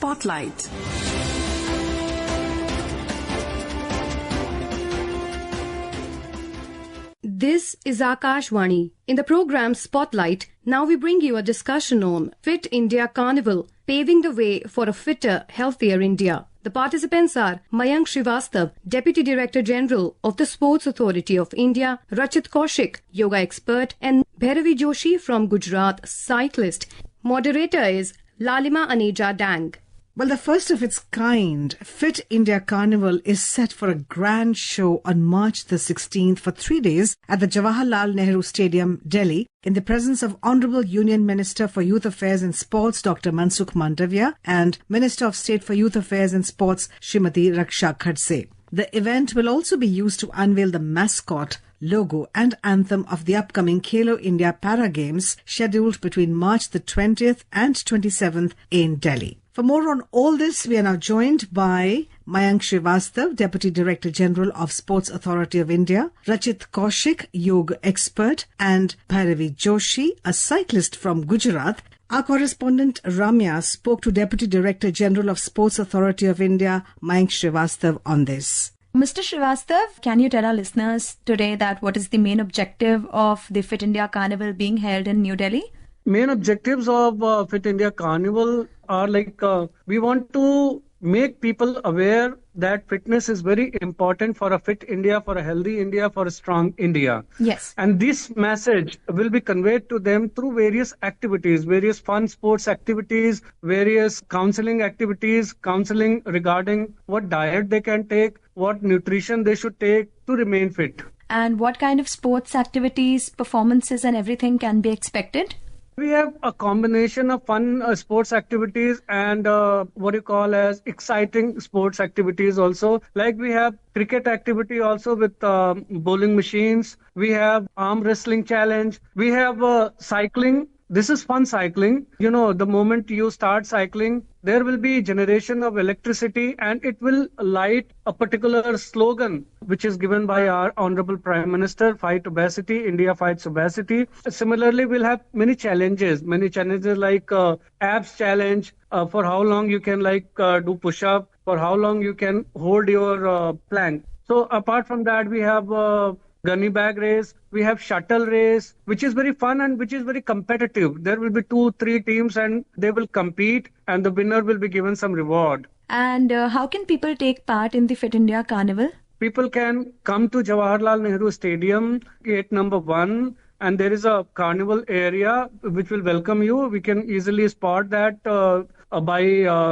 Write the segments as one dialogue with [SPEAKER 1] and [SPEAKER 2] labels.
[SPEAKER 1] Spotlight.
[SPEAKER 2] This is Akashvani. In the program Spotlight, now we bring you a discussion on Fit India Carnival, paving the way for a fitter, healthier India. The participants are Mayank Srivastav, Deputy Director General of the Sports Authority of India, Rachit Kaushik, yoga expert, and Bhairavi Joshi from Gujarat, cyclist. Moderator is Lalima Aneja Dang.
[SPEAKER 3] Well, the first of its kind, Fit India Carnival is set for a grand show on March the 16th for 3 days at the Jawaharlal Nehru Stadium, Delhi, in the presence of Honourable Union Minister for Youth Affairs and Sports, Dr. Mansukh Mandavia, and Minister of State for Youth Affairs and Sports, Srimati Raksha Khadse. The event will also be used to unveil the mascot, logo and anthem of the upcoming Khelo India Para Games scheduled between March the 20th and 27th in Delhi. For more on all this, we are now joined by Mayank Srivastav, Deputy Director General of Sports Authority of India, Rachit Kaushik, yoga expert, and Bhairavi Joshi, a cyclist from Gujarat. Our correspondent Ramya spoke to Deputy Director General of Sports Authority of India, Mayank Srivastav, on this.
[SPEAKER 4] Mr. Srivastav, can you tell our listeners today that what is the main objective of the Fit India Carnival being held in New Delhi?
[SPEAKER 5] Main objectives of Fit India Carnival are we want to make people aware that fitness is very important for a fit India, for a healthy India, for a strong India.
[SPEAKER 4] Yes.
[SPEAKER 5] And this message will be conveyed to them through various activities, various fun sports activities, various counseling activities, counseling regarding what diet they can take, what nutrition they should take to remain fit.
[SPEAKER 4] And what kind of sports activities, performances and everything can be expected?
[SPEAKER 5] We have a combination of fun sports activities and what you call as exciting sports activities also. Like we have cricket activity also with bowling machines. We have arm wrestling challenge. We have cycling. This is fun cycling. You know, the moment you start cycling, there will be generation of electricity and it will light a particular slogan which is given by our Honorable Prime Minister, Fight Obesity, India Fights Obesity. Similarly, we'll have many challenges like abs challenge, for how long you can do push-up, for how long you can hold your plank. So apart from that, we have gunny bag race, we have shuttle race, which is very fun and which is very competitive. There will be 2-3 teams and they will compete and the winner will be given some reward.
[SPEAKER 4] And how can people take part in the Fit India Carnival?
[SPEAKER 5] People can come to Jawaharlal Nehru Stadium, gate number 1, and there is a carnival area which will welcome you. We can easily spot that by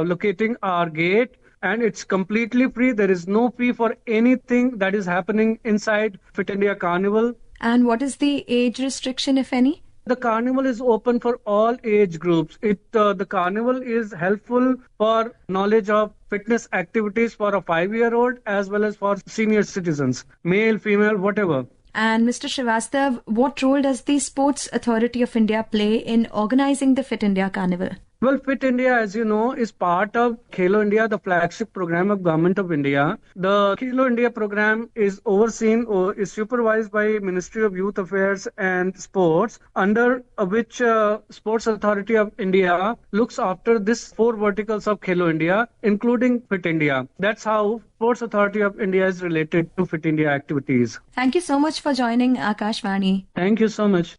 [SPEAKER 5] locating our gate. And it's completely free. There is no fee for anything that is happening inside Fit India Carnival.
[SPEAKER 4] And what is the age restriction, if any?
[SPEAKER 5] The carnival is open for all age groups. The carnival is helpful for knowledge of fitness activities for a 5-year-old as well as for senior citizens, male, female, whatever.
[SPEAKER 4] And Mr. Srivastav, what role does the Sports Authority of India play in organizing the Fit India Carnival?
[SPEAKER 5] Well, Fit India, as you know, is part of Khelo India, the flagship program of Government of India. The Khelo India program is overseen or is supervised by Ministry of Youth Affairs and Sports, under which Sports Authority of India looks after this 4 verticals of Khelo India, including Fit India. That's how Sports Authority of India is related to Fit India activities.
[SPEAKER 4] Thank you so much for joining Akashvani.
[SPEAKER 5] Thank you so much.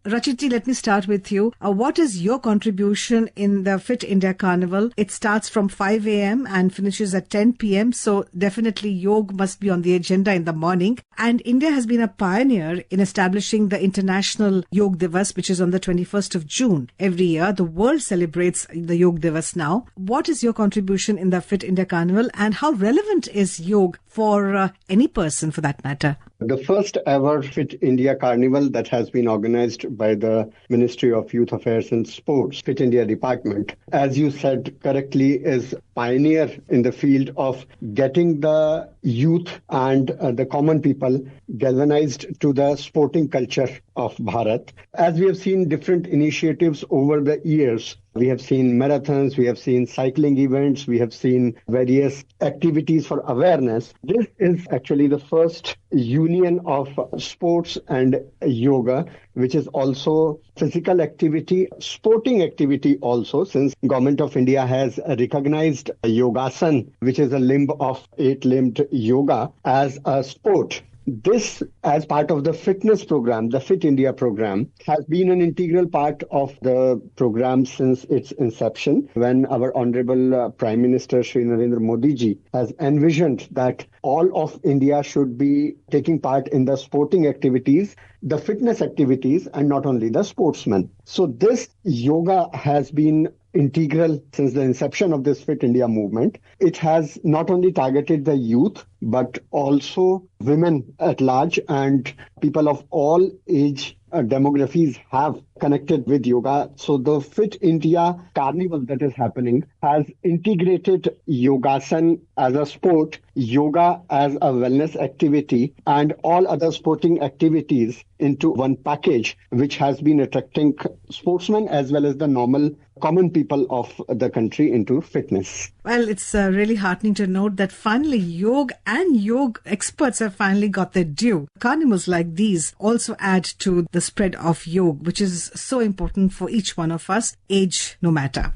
[SPEAKER 3] Rachitji, let me start with you. What is your contribution in the Fit India Carnival? It starts from 5 a.m. and finishes at 10 p.m. So definitely yoga must be on the agenda in the morning. And India has been a pioneer in establishing the International Yoga Divas, which is on the 21st of June. Every year, the world celebrates the Yoga Divas now. What is your contribution in the Fit India Carnival and how relevant is yoga for any person for that matter?
[SPEAKER 6] The first ever Fit India Carnival that has been organized by the Ministry of Youth Affairs and Sports, Fit India Department, as you said correctly, is pioneer in the field of getting the youth and the common people galvanized to the sporting culture of Bharat. As we have seen different initiatives over the years, We have seen marathons, we have seen cycling events, we have seen various activities for awareness. This is actually the first union of sports and yoga, which is also physical activity, sporting activity also, since Government of India has recognized yogasan, which is a limb of eight-limbed yoga, as a sport. This, as part of the fitness program, the Fit India program, has been an integral part of the program since its inception, when our Honorable Prime Minister Shri Narendra Modi ji has envisioned that all of India should be taking part in the sporting activities, the fitness activities, and not only the sportsmen. So this yoga has been integral since the inception of this Fit India movement. It has not only targeted the youth, but also women at large, and people of all age demographies have connected with yoga. So the Fit India Carnival that is happening has integrated yogasan as a sport, yoga as a wellness activity, and all other sporting activities into one package, which has been attracting sportsmen as well as the normal common people of the country into fitness.
[SPEAKER 3] Well, it's really heartening to note that finally yoga and yoga experts have finally got their due. Carnivals like these also add to the spread of yoga, which is so important for each one of us, age no matter.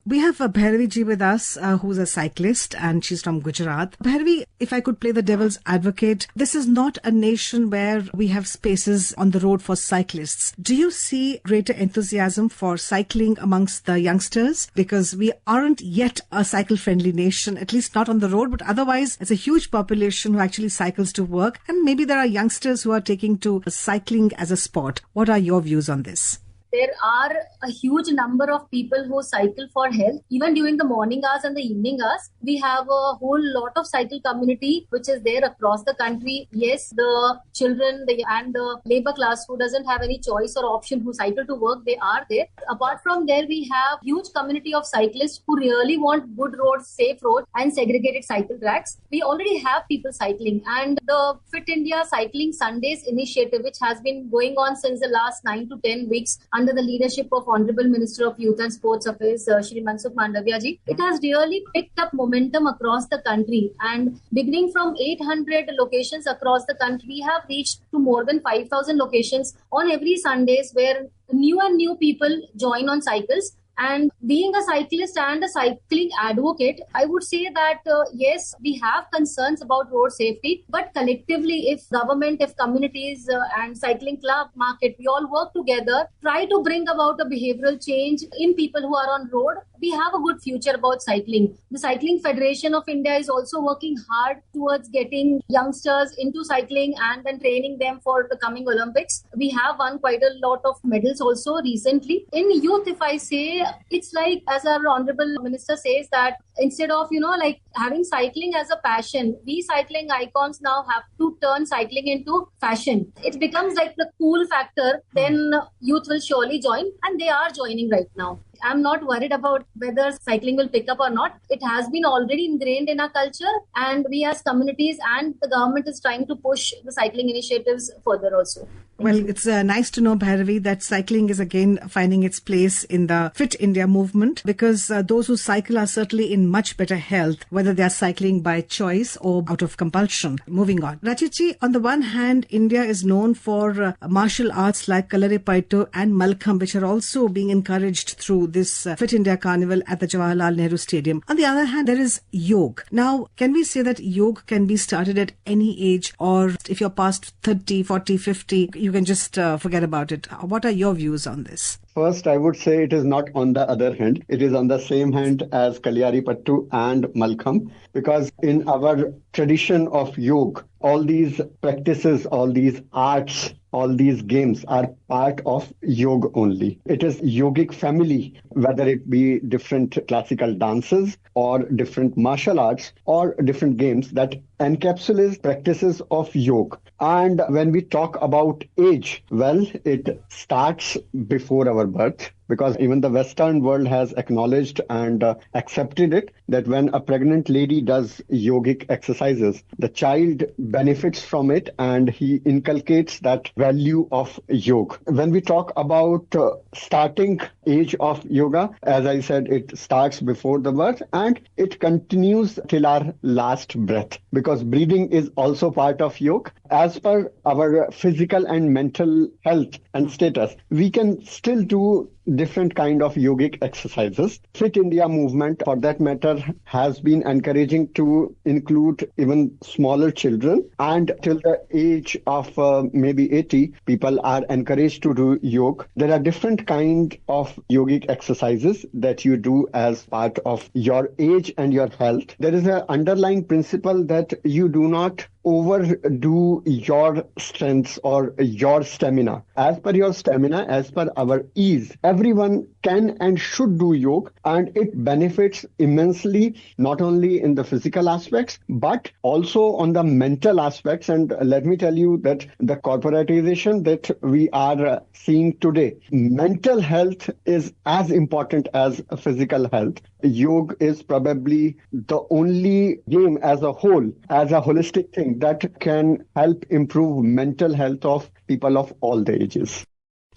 [SPEAKER 3] We have Bhairavi ji with us, who's a cyclist, and she's from Gujarat. Bhairavi, if I could play the devil's advocate, this is not a nation where we have spaces on the road for cyclists. Do you see greater enthusiasm for cycling amongst the youngsters? Because we aren't yet a cycle-friendly nation, at least not on the road, but otherwise it's a huge population who actually cycles to work, and maybe there are youngsters who are taking to cycling as a sport. What are your views on this?
[SPEAKER 1] There are a huge number of people who cycle for health. Even during the morning hours and the evening hours, we have a whole lot of cycle community which is there across the country. Yes, the children and the labor class who doesn't have any choice or option who cycle to work, they are there. Apart from there, we have huge community of cyclists who really want good roads, safe roads and segregated cycle tracks. We already have people cycling, and the Fit India Cycling Sundays initiative, which has been going on since the last 9 to 10 weeks, under the leadership of Honorable Minister of Youth and Sports Affairs, Shri Mansukh Mandavia ji, it has really picked up momentum across the country. And beginning from 800 locations across the country, we have reached to more than 5,000 locations on every Sundays, where new people join on cycles. And being a cyclist and a cycling advocate, I would say that yes, we have concerns about road safety, but collectively, if government, if communities and cycling club market, we all work together, try to bring about a behavioral change in people who are on road, we have a good future about cycling. The Cycling Federation of India is also working hard towards getting youngsters into cycling and then training them for the coming Olympics. We have won quite a lot of medals also recently. In youth, if I say, it's like, as our Honorable Minister says, that instead of, like having cycling as a passion, we cycling icons now have to turn cycling into fashion. It becomes like the cool factor, then youth will surely join, and they are joining right now. I'm not worried about whether cycling will pick up or not. It has been already ingrained in our culture, and we as communities and the government is trying to push the cycling initiatives further also.
[SPEAKER 3] Well, it's nice to know, Bhairavi, that cycling is again finding its place in the Fit India movement, because those who cycle are certainly in much better health, whether they are cycling by choice or out of compulsion. Moving on. Rachitji, on the one hand, India is known for martial arts like Kalaripaittu and Malkham, which are also being encouraged through this Fit India Carnival at the Jawaharlal Nehru Stadium. On the other hand, there is yoga. Now, can we say that yoga can be started at any age, or if you're past 30, 40, 50, you can just forget about it? What are your views on this?
[SPEAKER 6] First, I would say it is not on the other hand. It is on the same hand as Kalyaripattu and Malkham, because in our tradition of yoga, all these practices, all these arts, all these games are part of yoga only. It is yogic family, whether it be different classical dances or different martial arts or different games that encapsulate practices of yoga. And when we talk about age, well, it starts before our birth. because even the Western world has acknowledged and accepted it that when a pregnant lady does yogic exercises, the child benefits from it and he inculcates that value of yoga. When we talk about starting age of yoga, as I said, it starts before the birth and it continues till our last breath, because breathing is also part of yoga. As per our physical and mental health and status, we can still do different kind of yogic exercises. Fit India movement, for that matter, has been encouraging to include even smaller children, and till the age of maybe 80, people are encouraged to do yoga. There are different kind of yogic exercises that you do as part of your age and your health. There is an underlying principle that you do not overdo your strengths or your stamina. As per your stamina, as per our ease, everyone can and should do yoga, and it benefits immensely, not only in the physical aspects, but also on the mental aspects. And let me tell you that the corporatization that we are seeing today, mental health is as important as physical health. Yoga is probably the only game as a whole, as a holistic thing that can help improve mental health of people of all the ages.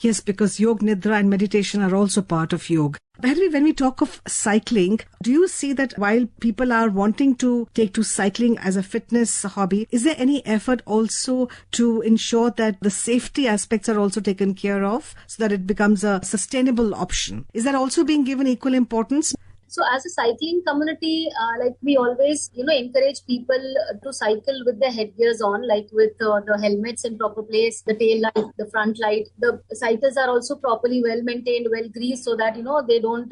[SPEAKER 3] Yes, because yoga, nidra and meditation are also part of yoga. Bharvi, when we talk of cycling, do you see that while people are wanting to take to cycling as a fitness hobby, is there any effort also to ensure that the safety aspects are also taken care of so that it becomes a sustainable option? Is that also being given equal importance?
[SPEAKER 1] So as a cycling community, we always, encourage people to cycle with their headgears on, like with the helmets in proper place, the tail light, the front light. The cycles are also properly well maintained, well greased, so that, they don't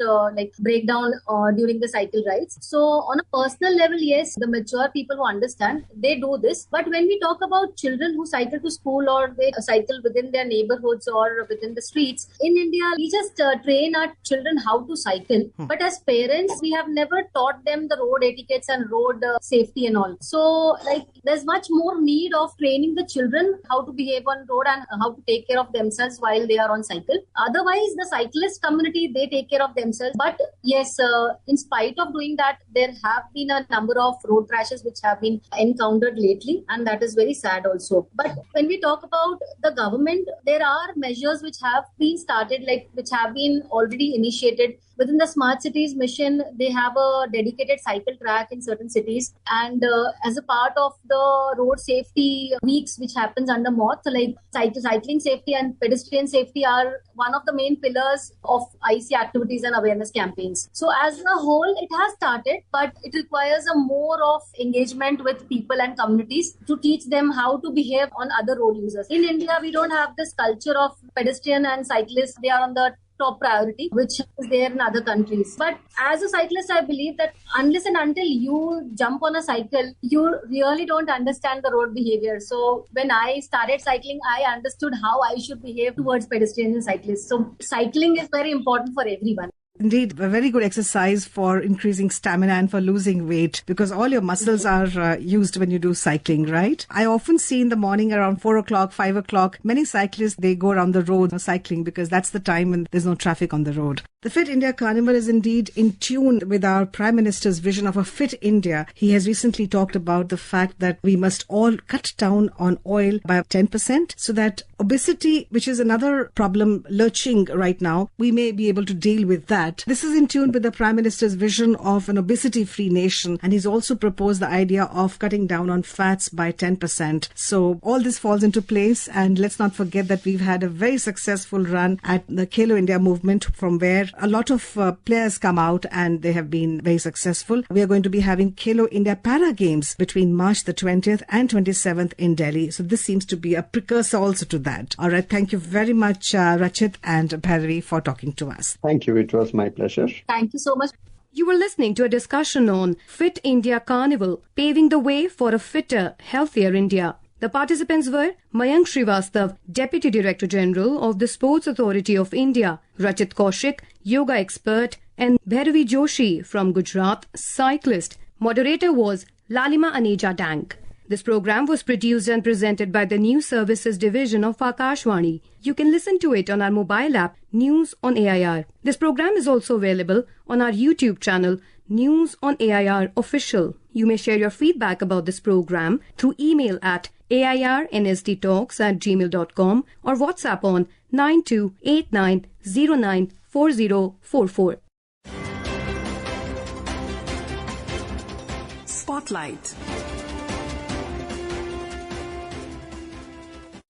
[SPEAKER 1] break down during the cycle rides. So on a personal level, yes, the mature people who understand, they do this. But when we talk about children who cycle to school or they cycle within their neighborhoods or within the streets, in India, we just train our children how to cycle. But as parents, we have never taught them the road etiquettes and road safety and all. So, there's much more need of training the children how to behave on road and how to take care of themselves while they are on cycle. Otherwise, the cyclist community, they take care of themselves. But yes, in spite of doing that, there have been a number of road crashes which have been encountered lately, and that is very sad also. But when we talk about the government, there are measures which have been started, which have been already initiated. Within the Smart Cities mission, they have a dedicated cycle track in certain cities. And as a part of the road safety weeks, which happens under MOTH, cycling safety and pedestrian safety are one of the main pillars of IC activities and awareness campaigns. So as a whole, it has started, but it requires a more of engagement with people and communities to teach them how to behave on other road users. In India, we don't have this culture of pedestrian and cyclists. They are on the top priority, which is there in other countries. But as a cyclist, I believe that unless and until you jump on a cycle, you really don't understand the road behavior. So when I started cycling, I understood how I should behave towards pedestrians and cyclists. So cycling is very important for everyone.
[SPEAKER 3] Indeed, a very good exercise for increasing stamina and for losing weight, because all your muscles are used when you do cycling, right? I often see in the morning around 4 o'clock, 5 o'clock, many cyclists, they go around the road cycling because that's the time when there's no traffic on the road. The Fit India Carnival is indeed in tune with our Prime Minister's vision of a fit India. He has recently talked about the fact that we must all cut down on oil by 10% so that obesity, which is another problem lurching right now, we may be able to deal with that. This is in tune with the Prime Minister's vision of an obesity-free nation, and he's also proposed the idea of cutting down on fats by 10%. So all this falls into place, and let's not forget that we've had a very successful run at the Khelo India movement, from where a lot of players come out and they have been very successful. We are going to be having Khelo India Para Games between March the 20th and 27th in Delhi. So this seems to be a precursor also to that. All right. Thank you very much, Rachit and Bharvi, for talking to us.
[SPEAKER 6] Thank you. It was my pleasure.
[SPEAKER 1] Thank you so much.
[SPEAKER 2] You were listening to a discussion on Fit India Carnival, paving the way for a fitter, healthier India. The participants were Mayank Srivastav, Deputy Director General of the Sports Authority of India, Rachit Kaushik, Yoga Expert, and Bhairavi Joshi from Gujarat, Cyclist. Moderator was Lalima Aneja Dank. This program was produced and presented by the News Services Division of Akashvani. You can listen to it on our mobile app, News on AIR. This program is also available on our YouTube channel, News on AIR Official. You may share your feedback about this program through email at airnsdtalks@gmail.com or WhatsApp on 9289094044.
[SPEAKER 7] Spotlight.